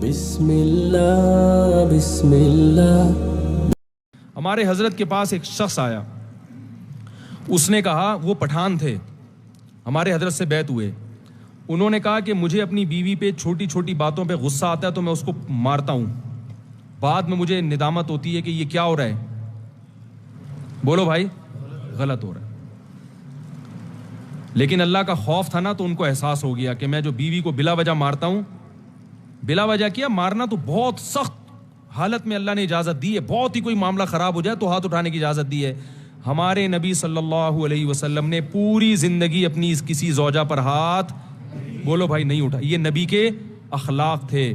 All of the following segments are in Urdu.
بسم اللہ بسم اللہ۔ ہمارے حضرت کے پاس ایک شخص آیا، اس نے کہا، وہ پٹھان تھے، ہمارے حضرت سے بیعت ہوئے، انہوں نے کہا کہ مجھے اپنی بیوی پہ چھوٹی چھوٹی باتوں پہ غصہ آتا ہے تو میں اس کو مارتا ہوں، بعد میں مجھے ندامت ہوتی ہے کہ یہ کیا ہو رہا ہے۔ بولو بھائی، غلط ہو رہا ہے۔ لیکن اللہ کا خوف تھا نا، تو ان کو احساس ہو گیا کہ میں جو بیوی کو بلا وجہ مارتا ہوں، بلا وجہ کیا مارنا تو بہت سخت حالت میں اللہ نے اجازت دی ہے، بہت ہی کوئی معاملہ خراب ہو جائے تو ہاتھ اٹھانے کی اجازت دی ہے۔ ہمارے نبی صلی اللہ علیہ وسلم نے پوری زندگی اپنی کسی زوجہ پر ہاتھ، بولو بھائی، نہیں اٹھا۔ یہ نبی کے اخلاق تھے۔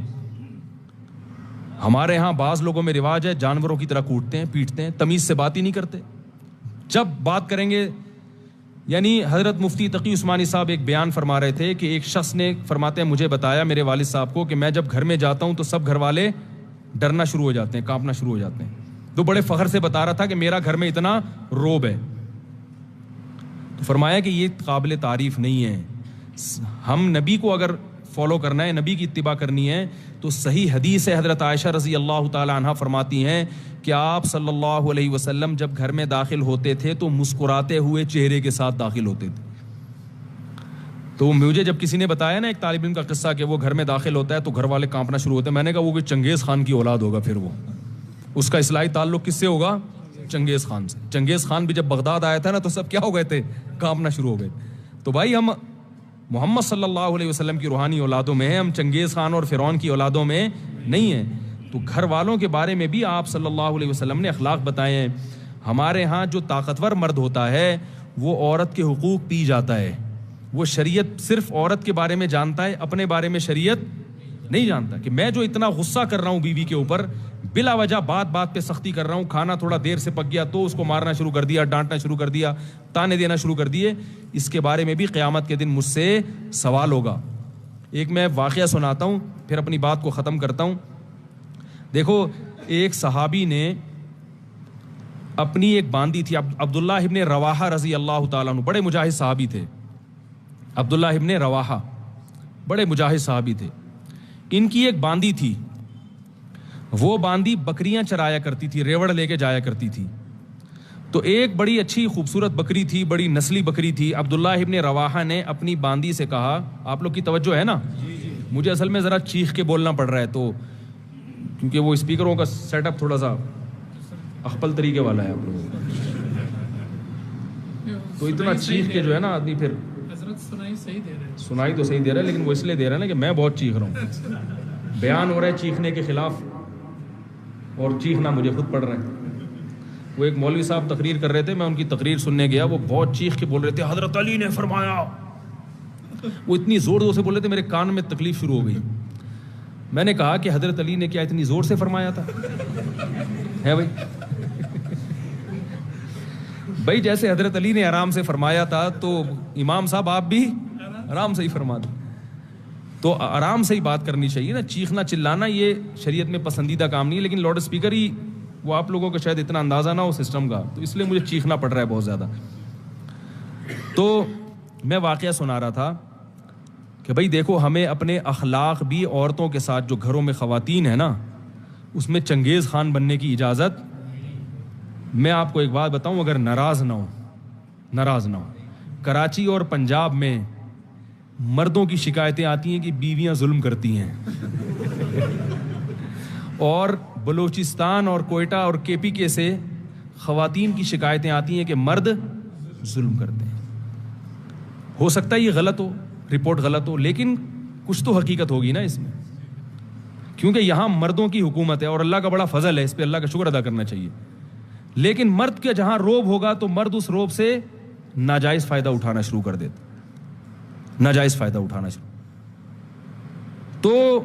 ہمارے ہاں بعض لوگوں میں رواج ہے جانوروں کی طرح کوٹتے ہیں، پیٹتے ہیں، تمیز سے بات ہی نہیں کرتے۔ جب بات کریں گے، یعنی حضرت مفتی تقی عثمانی صاحب ایک بیان فرما رہے تھے کہ ایک شخص نے، فرماتے ہیں، مجھے بتایا میرے والد صاحب کو کہ میں جب گھر میں جاتا ہوں تو سب گھر والے ڈرنا شروع ہو جاتے ہیں، کانپنا شروع ہو جاتے ہیں۔ تو بڑے فخر سے بتا رہا تھا کہ میرا گھر میں اتنا روب ہے۔ تو فرمایا کہ یہ قابل تعریف نہیں ہے۔ ہم نبی کو اگر فالو کرنا ہے، نبی کی اتباع کرنی ہے، تو صحیح حدیث ہے، حضرت عائشہ رضی اللہ تعالی عنہا فرماتی ہیں کہ آپ صلی اللہ علیہ وسلم جب گھر میں داخل ہوتے تھے تو مسکراتے ہوئے چہرے کے ساتھ داخل ہوتے تھے۔ تو مجھے جب کسی نے بتایا نا ایک طالب علم کا قصہ کہ وہ گھر میں داخل ہوتا ہے تو گھر والے کانپنا شروع ہوتے ہیں، میں نے کہا وہ کوئی چنگیز خان کی اولاد ہوگا، پھر وہ اس کا اصلاحی تعلق کس سے ہوگا؟ چنگیز خان سے۔ چنگیز خان بھی جب بغداد آیا تھا نا تو سب کیا ہو گئے تھے؟ کانپنا شروع ہو گئے۔ تو بھائی ہم محمد صلی اللہ علیہ وسلم کی روحانی اولادوں میں ہیں، ہم چنگیز خان اور فرعون کی اولادوں میں نہیں ہیں۔ تو گھر والوں کے بارے میں بھی آپ صلی اللہ علیہ وسلم نے اخلاق بتائے ہیں۔ ہمارے ہاں جو طاقتور مرد ہوتا ہے وہ عورت کے حقوق پی جاتا ہے، وہ شریعت صرف عورت کے بارے میں جانتا ہے، اپنے بارے میں شریعت نہیں جانتا۔ کہ میں جو اتنا غصہ کر رہا ہوں بیوی کے اوپر، بلا وجہ بات بات پہ سختی کر رہا ہوں، کھانا تھوڑا دیر سے پک گیا تو اس کو مارنا شروع کر دیا، ڈانٹنا شروع کر دیا، تانے دینا شروع کر دیے، اس کے بارے میں بھی قیامت کے دن مجھ سے سوال ہوگا۔ ایک میں واقعہ سناتا ہوں، پھر اپنی بات کو ختم کرتا ہوں۔ دیکھو، ایک صحابی نے اپنی ایک باندی تھی، عبداللہ ابن رواحہ رضی اللہ تعالیٰ عنہ، بڑے مجاہد صحابی تھے۔ عبداللہ ابن رواحہ بڑے مجاہد صحابی تھے۔ ان کی ایک باندی تھی، وہ باندی بکریاں چرایا کرتی تھی، ریوڑ لے کے جایا کرتی تھی۔ تو ایک بڑی اچھی خوبصورت بکری تھی، بڑی نسلی بکری تھی۔ عبداللہ ابن رواحہ نے اپنی باندی سے کہا، آپ لوگ کی توجہ ہے نا، مجھے اصل میں ذرا چیخ کے بولنا پڑ رہا ہے، تو کیونکہ وہ اسپیکروں کا سیٹ اپ تھوڑا سا اخپل طریقے والا ہے آپ لوگوں کا، تو اتنا چیخ کے جو ہے نا آدمی پھر سنائی تو صحیح دے رہا ہے، لیکن وہ اس لیے دے رہا ہے نا کہ میں بہت چیخ رہا ہوں، بیان ہو رہا ہے چیخنے کے خلاف اور چیخنا مجھے خود پڑ رہا ہے۔ وہ ایک مولوی صاحب تقریر کر رہے تھے، میں ان کی تقریر سننے گیا، وہ بہت چیخ کے بول رہے تھے، حضرت علی نے فرمایا، وہ اتنی زور زور سے بول رہے تھے، میرے کان میں تکلیف شروع ہو گئی۔ میں نے کہا کہ حضرت علی نے کیا اتنی زور سے فرمایا تھا؟ ہے بھائی، بھائی جیسے حضرت علی نے آرام سے فرمایا تھا تو امام صاحب آپ بھی آرام سے ہی فرما دیں۔ تو آرام سے ہی بات کرنی چاہیے نا، چیخنا چلانا یہ شریعت میں پسندیدہ کام نہیں ہے، لیکن لاؤڈ اسپیکر ہی وہ آپ لوگوں کو شاید اتنا اندازہ نہ ہو سسٹم کا، تو اس لیے مجھے چیخنا پڑ رہا ہے بہت زیادہ۔ تو میں واقعہ سنا رہا تھا کہ بھائی دیکھو، ہمیں اپنے اخلاق بھی عورتوں کے ساتھ، جو گھروں میں خواتین ہیں نا، اس میں چنگیز خان بننے کی اجازت۔ میں آپ کو ایک بات بتاؤں، اگر ناراض نہ ہو، کراچی اور پنجاب میں مردوں کی شکایتیں آتی ہیں کہ بیویاں ظلم کرتی ہیں، اور بلوچستان اور کوئٹہ اور کے پی کے سے خواتین کی شکایتیں آتی ہیں کہ مرد ظلم کرتے ہیں۔ ہو سکتا ہے یہ غلط ہو، رپورٹ غلط ہو، لیکن کچھ تو حقیقت ہوگی نا اس میں، کیونکہ یہاں مردوں کی حکومت ہے اور اللہ کا بڑا فضل ہے، اس پہ اللہ کا شکر ادا کرنا چاہیے۔ لیکن مرد کا جہاں روب ہوگا تو مرد اس روب سے ناجائز فائدہ اٹھانا شروع کر دیتا، ناجائز فائدہ اٹھانا شروع۔ تو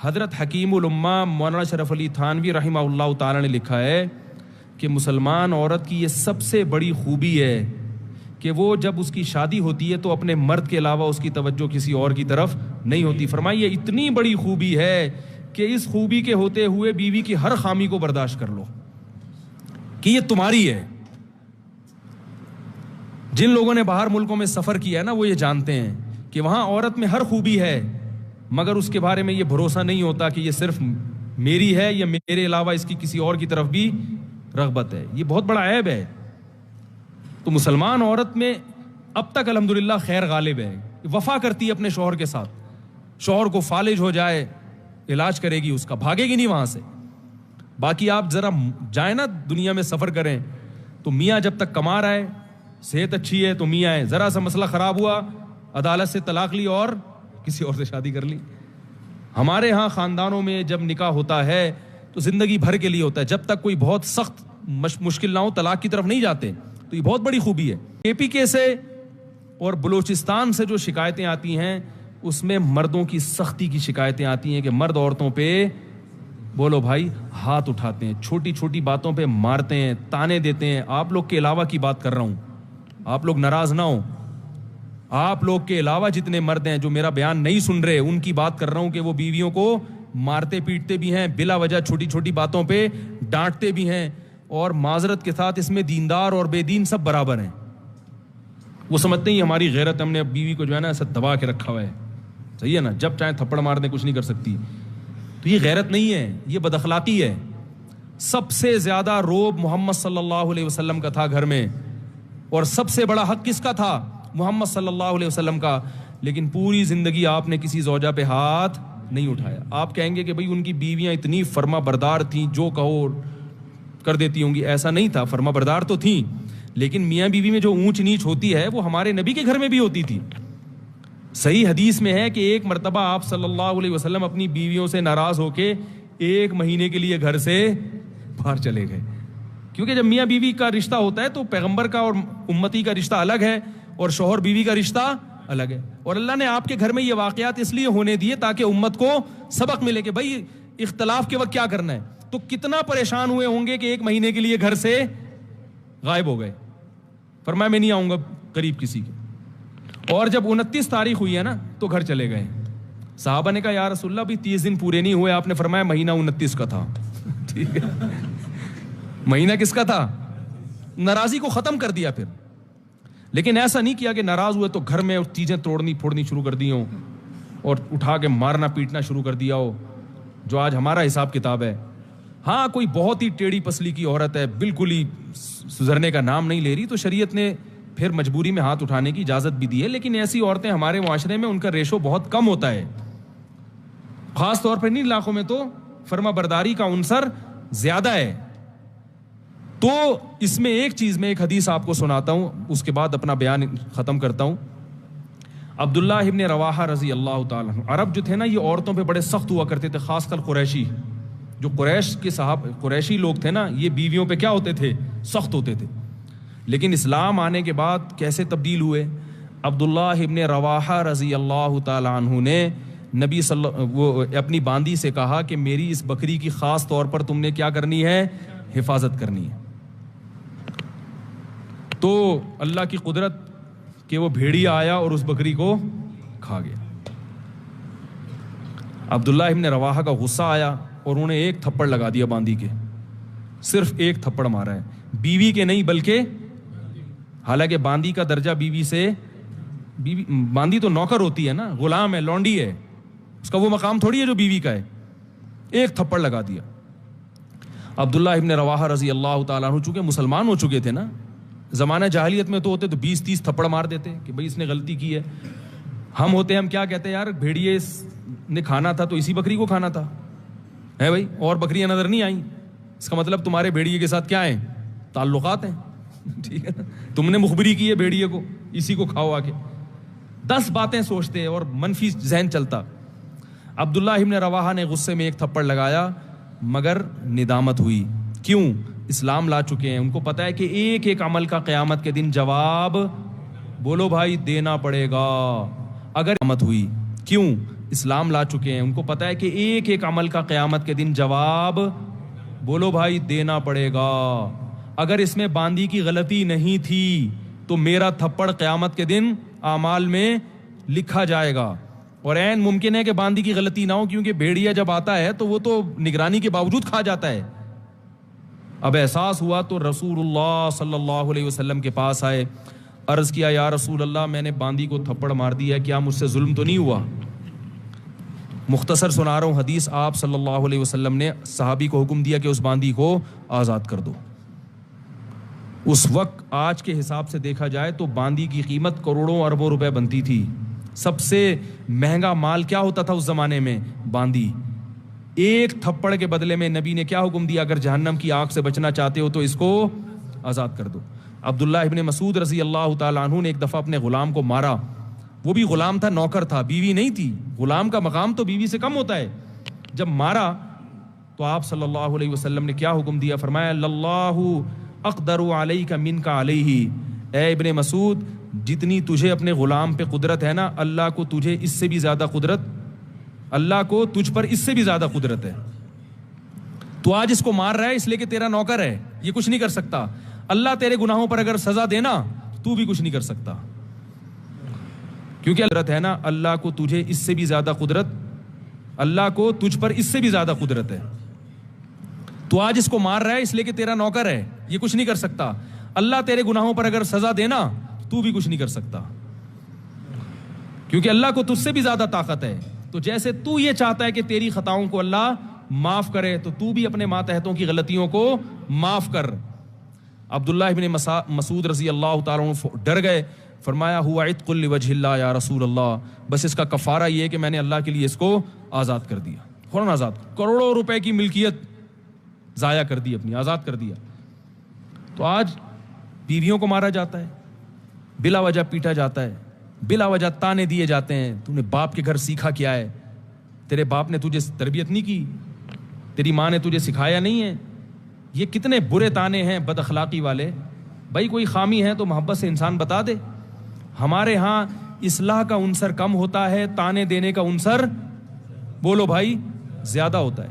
حضرت حکیم الامہ مولانا شرف علی تھانوی رحمہ اللہ تعالی نے لکھا ہے کہ مسلمان عورت کی یہ سب سے بڑی خوبی ہے کہ وہ جب اس کی شادی ہوتی ہے تو اپنے مرد کے علاوہ اس کی توجہ کسی اور کی طرف نہیں ہوتی۔ فرمائیے اتنی بڑی خوبی ہے کہ اس خوبی کے ہوتے ہوئے بیوی کی ہر خامی کو برداشت کر لو کہ یہ تمہاری ہے۔ جن لوگوں نے باہر ملکوں میں سفر کیا ہے نا، وہ یہ جانتے ہیں کہ وہاں عورت میں ہر خوبی ہے، مگر اس کے بارے میں یہ بھروسہ نہیں ہوتا کہ یہ صرف میری ہے یا میرے علاوہ اس کی کسی اور کی طرف بھی رغبت ہے. یہ بہت بڑا عیب ہے. تو مسلمان عورت میں اب تک الحمدللہ خیر غالب ہے, وفا کرتی ہے اپنے شوہر کے ساتھ. شوہر کو فالج ہو جائے علاج کرے گی اس کا, بھاگے گی نہیں وہاں سے. باقی آپ ذرا جائیں نا دنیا میں سفر کریں تو میاں جب تک کما رہا ہے, صحت اچھی ہے تو میاں ہے, ذرا سا مسئلہ خراب ہوا عدالت سے طلاق لی اور کسی اور سے شادی کر لی. ہمارے ہاں خاندانوں میں جب نکاح ہوتا ہے تو زندگی بھر کے لیے ہوتا ہے, جب تک کوئی بہت سخت مشکل نہ ہو طلاق کی طرف نہیں جاتے. تو یہ بہت بڑی خوبی ہے. KPK سے اور بلوچستان سے جو شکایتیں آتی ہیں اس میں مردوں کی سختی کی شکایتیں آتی ہیں کہ مرد عورتوں پہ بولو بھائی ہاتھ اٹھاتے ہیں, چھوٹی چھوٹی باتوں پہ مارتے ہیں, تانے دیتے ہیں. آپ لوگ کے علاوہ کی بات کر رہا ہوں, آپ لوگ ناراض نہ ہوں. آپ لوگ کے علاوہ جتنے مرد ہیں جو میرا بیان نہیں سن رہے ان کی بات کر رہا ہوں کہ وہ بیویوں کو مارتے پیٹتے بھی ہیں, بلا وجہ چھوٹی چھوٹی باتوں پہ ڈانٹتے بھی ہیں. اور معذرت کے ساتھ اس میں دیندار اور بے دین سب برابر ہیں. وہ سمجھتے ہیں ہماری غیرت, ہم نے بیوی کو جو ہے نا ایسا دبا کے رکھا ہوا ہے, صحیح ہے نا, جب چاہے تھپڑ مار دیں کچھ نہیں کر سکتی. تو یہ غیرت نہیں ہے, یہ بد اخلاقی ہے. سب سے زیادہ روب محمد صلی اللہ علیہ وسلم کا تھا گھر میں, اور سب سے بڑا حق کس کا تھا؟ محمد صلی اللہ علیہ وسلم کا. لیکن پوری زندگی آپ نے کسی زوجہ پہ ہاتھ نہیں اٹھایا. آپ کہیں گے کہ بھئی ان کی بیویاں اتنی فرما بردار تھیں, جو کہو کر دیتی ہوں گی. ایسا نہیں تھا, فرما بردار تو تھیں, لیکن میاں بیوی میں جو اونچ نیچ ہوتی ہے وہ ہمارے نبی کے گھر میں بھی ہوتی تھی. صحیح حدیث میں ہے کہ ایک مرتبہ آپ صلی اللہ علیہ وسلم اپنی بیویوں سے ناراض ہو کے 1 مہینے کے لیے گھر سے باہر چلے گئے. کیونکہ جب میاں بیوی کا رشتہ ہوتا ہے تو پیغمبر کا اور امتی کا رشتہ الگ ہے اور شوہر بیوی کا رشتہ الگ ہے. اور اللہ نے آپ کے گھر میں یہ واقعات اس لیے ہونے دیے تاکہ امت کو سبق ملے کہ بھائی اختلاف کے وقت کیا کرنا ہے. تو کتنا پریشان ہوئے ہوں گے کہ 1 مہینے کے لیے گھر سے غائب ہو گئے. فرمایا میں نہیں آؤں گا قریب کسی کے. اور جب 29 تاریخ ہوئی ہے نا تو گھر چلے گئے. صحابہ نے کہا یا رسول اللہ بھی 30 دن پورے نہیں ہوئے. آپ نے فرمایا مہینہ 29 کا تھا. ٹھیک ہے, مہینہ کس کا تھا؟ ناراضی کو ختم کر دیا. پھر لیکن ایسا نہیں کیا کہ ناراض ہوئے تو گھر میں چیزیں توڑنی پھوڑنی شروع کر دی ہوں اور اٹھا کے مارنا پیٹنا شروع کر دیا ہو, جو آج ہمارا حساب کتاب ہے. ہاں کوئی بہت ہی ٹیڑھی پسلی کی عورت ہے, بالکل ہی سدھرنے کا نام نہیں لے رہی, تو شریعت نے پھر مجبوری میں ہاتھ اٹھانے کی اجازت بھی دی ہے. لیکن ایسی عورتیں ہمارے معاشرے میں ان کا ریشو بہت کم ہوتا ہے, خاص طور پر ان علاقوں میں تو فرما برداری کا عنصر زیادہ ہے. تو اس میں ایک چیز میں ایک حدیث آپ کو سناتا ہوں, اس کے بعد اپنا بیان ختم کرتا ہوں. عبداللہ ابن رواحہ رضی اللہ تعالیٰ عنہ, عرب جو تھے نا یہ عورتوں پہ بڑے سخت ہوا کرتے تھے, خاص کر قریشی. جو قریش کے قریشی لوگ تھے نا یہ بیویوں پہ کیا ہوتے تھے؟ سخت ہوتے تھے. لیکن اسلام آنے کے بعد کیسے تبدیل ہوئے؟ عبداللہ ابن رواحہ رضی اللہ تعالیٰ عنہ نے نبی وہ اپنی باندی سے کہا کہ میری اس بکری کی خاص طور پر تم نے کیا کرنی ہے؟ حفاظت کرنی ہے. تو اللہ کی قدرت کہ وہ بھیڑیا آیا اور اس بکری کو کھا گیا. عبداللہ ابن رواحہ کا غصہ آیا اور انہوں نے 1 تھپڑ لگا دیا باندی کے, صرف 1 تھپڑ مارا ہے, بیوی کے نہیں بلکہ, حالانکہ باندی کا درجہ بیوی سے, باندی تو نوکر ہوتی ہے نا, غلام ہے, لونڈی ہے, اس کا وہ مقام تھوڑی ہے جو بیوی کا ہے. 1 تھپڑ لگا دیا. عبداللہ ابن رواحہ رضی اللہ تعالیٰ عنہ چونکہ مسلمان ہو چکے تھے نا, زمانہ جاہلیت میں تو ہوتے تو 20-30 تھپڑ مار دیتے کہ بھئی اس نے غلطی کی ہے. ہم ہوتے ہم کیا کہتے ہیں, یار بھیڑیے نے کھانا تھا تو اسی بکری کو کھانا تھا ہے بھائی, اور بکریاں نظر نہیں آئیں, اس کا مطلب تمہارے بھیڑیے کے ساتھ کیا ہیں؟ تعلقات ہیں. ٹھیک ہے, تم نے مخبری کی ہے بھیڑیے کو, اسی کو کھاؤ آ کے. 10 باتیں سوچتے اور منفی ذہن چلتا. عبداللہ ابن رواحہ نے غصے میں 1 تھپڑ لگایا, مگر ندامت ہوئی. کیوں؟ اسلام لا چکے ہیں, ان کو پتا ہے کہ ایک ایک عمل کا قیامت کے دن جواب, بولو بھائی, دینا پڑے گا. اگر قیامت ہوئی, کیوں؟ اسلام لا چکے ہیں, ان کو پتا ہے کہ ایک ایک عمل کا قیامت کے دن جواب, بولو بھائی, دینا پڑے گا. اگر اس میں باندی کی غلطی نہیں تھی تو میرا تھپڑ قیامت کے دن اعمال میں لکھا جائے گا. اور عین ممکن ہے کہ باندی کی غلطی نہ ہو, کیونکہ بھیڑیا جب آتا ہے تو وہ تو نگرانی کے باوجود کھا جاتا ہے. اب احساس ہوا تو رسول اللہ صلی اللہ علیہ وسلم کے پاس آئے, عرض کیا یا رسول اللہ میں نے باندی کو تھپڑ مار دیا, کیا مجھ سے ظلم تو نہیں ہوا؟ مختصر سنا رہا ہوں حدیث. آپ صلی اللہ علیہ وسلم نے صحابی کو حکم دیا کہ اس باندی کو آزاد کر دو. اس وقت آج کے حساب سے دیکھا جائے تو باندی کی قیمت کروڑوں اربوں روپے بنتی تھی. سب سے مہنگا مال کیا ہوتا تھا اس زمانے میں؟ باندی. ایک تھپڑ کے بدلے میں نبی نے کیا حکم دیا؟ اگر جہنم کی آگ سے بچنا چاہتے ہو تو اس کو آزاد کر دو. عبداللہ ابن مسعود رضی اللہ تعالیٰ عنہ نے ایک دفعہ اپنے غلام کو مارا. وہ بھی غلام تھا، نوکر تھا، بیوی نہیں تھی. غلام کا مقام تو بیوی سے کم ہوتا ہے. جب مارا تو آپ صلی اللہ علیہ وسلم نے کیا حکم دیا؟ فرمایا اللہ اقدر علیک منک علیہ. اے ابن مسعود، جتنی تجھے اپنے غلام پہ قدرت ہے نا، اللہ کو تجھے اس سے بھی زیادہ قدرت، اللہ کو تجھ پر اس سے بھی زیادہ قدرت ہے. تو آج اس کو مار رہا ہے اس لیے کہ تیرا نوکر ہے، یہ کچھ نہیں کر سکتا. اللہ تیرے گناہوں پر اگر سزا دینا تو بھی کچھ نہیں کر سکتا، کیونکہ قدرت ہے نا، اللہ کو تجھے اس سے بھی زیادہ قدرت، اللہ کو تجھ پر اس سے بھی زیادہ قدرت ہے. تو آج اس کو مار رہا ہے اس لیے کہ تیرا نوکر ہے، یہ کچھ نہیں کر سکتا. اللہ تیرے گناہوں پر اگر سزا دینا تو بھی کچھ نہیں کر سکتا، کیونکہ اللہ کو تجھ سے بھی زیادہ طاقت ہے. تو جیسے تو یہ چاہتا ہے کہ تیری خطاؤں کو اللہ معاف کرے، تو تو بھی اپنے ماتحتوں کی غلطیوں کو معاف کر. عبداللہ ابن مسعود رضی اللہ تعالیٰ عنہ ڈر گئے. فرمایا ہوا عتق لوجہ اللہ یا رسول اللہ، بس اس کا کفارہ یہ ہے کہ میں نے اللہ کے لیے اس کو آزاد کر دیا. فوراً آزاد. کروڑوں روپے کی ملکیت ضائع کر دی، اپنی آزاد کر دیا. تو آج بیویوں کو مارا جاتا ہے، بلا وجہ پیٹا جاتا ہے، بلا وجہ تانے دیے جاتے ہیں. تو نے باپ کے گھر سیکھا کیا ہے؟ تیرے باپ نے تجھے تربیت نہیں کی، تیری ماں نے تجھے سکھایا نہیں ہے. یہ کتنے برے تانے ہیں بد اخلاقی والے. بھائی کوئی خامی ہے تو محبت سے انسان بتا دے. ہمارے ہاں اصلاح کا عنصر کم ہوتا ہے، تانے دینے کا عنصر بولو بھائی زیادہ ہوتا ہے.